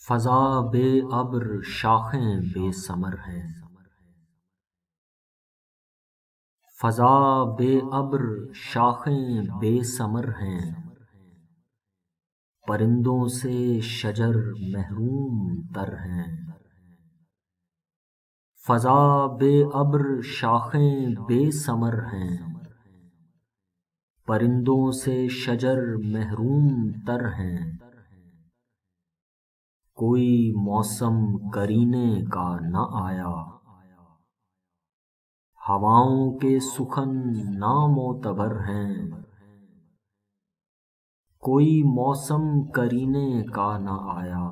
فضا بے ابر شاخیں بے ثمر ہیں، فضا بے ابر شاخیں بے ثمر ہیں، پرندوں سے شجر محروم تر ہیں۔ فضا بے ابر شاخیں بے ثمر ہیں، پرندوں سے شجر محروم تر ہیں۔ کوئی موسم کرینے کا نہ آیا، ہواؤں کے سخن نامعتبر ہیں۔ کوئی موسم کرینے کا نہ آیا،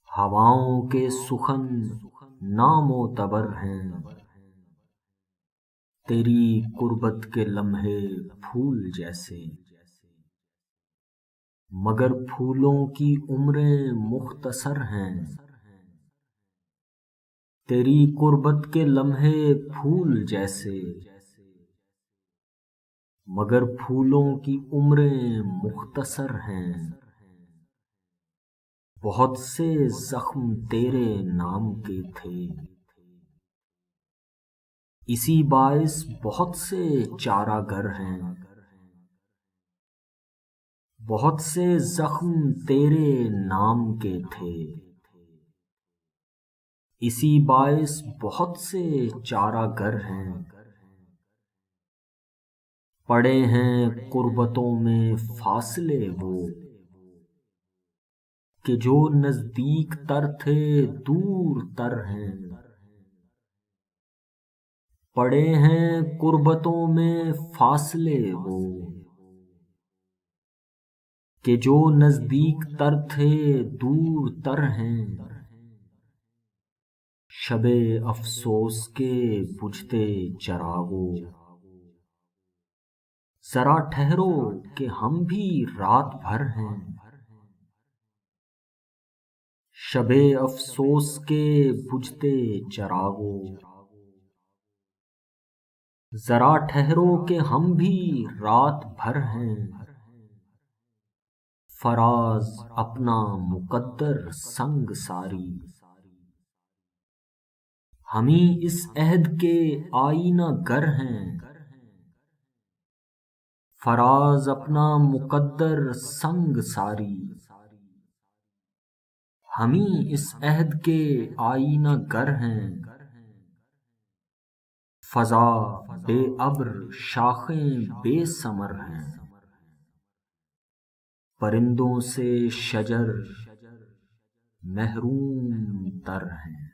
ہواؤں کے سخن نامعتبر ہیں۔ تیری قربت کے لمحے پھول جیسے، مگر پھولوں کی عمریں مختصر ہیں۔ تیری قربت کے لمحے پھول جیسے، مگر پھولوں کی عمریں مختصر ہیں۔ بہت سے زخم تیرے نام کے تھے، اسی باعث بہت سے چارہ گر ہیں۔ بہت سے زخم تیرے نام کے تھے، اسی باعث بہت سے چارہ گر ہیں۔ پڑے ہیں قربتوں میں فاصلے وہ، کہ جو نزدیک تر تھے دور تر ہیں۔ پڑے ہیں قربتوں میں فاصلے وہ، کہ جو نزدیک تر تھے دور تر ہیں۔ شب افسوس کے بجھتے چراغوں، ذرا ٹھہرو کہ ہم بھی رات بھر ہیں۔ شب افسوس کے بجھتے چراغوں، ذرا ٹھہرو کہ ہم بھی رات بھر ہیں۔ فراز اپنا مقدر سنگ ساری، ہمیں اس عہد کے آئینہ گر ہیں۔ فراز اپنا مقدر سنگ ساری، ہمیں اس عہد کے آئینہ گر ہیں۔ فضا بے ابر شاخیں بے ثمر ہیں، پرندوں سے شجر محروم تر ہیں۔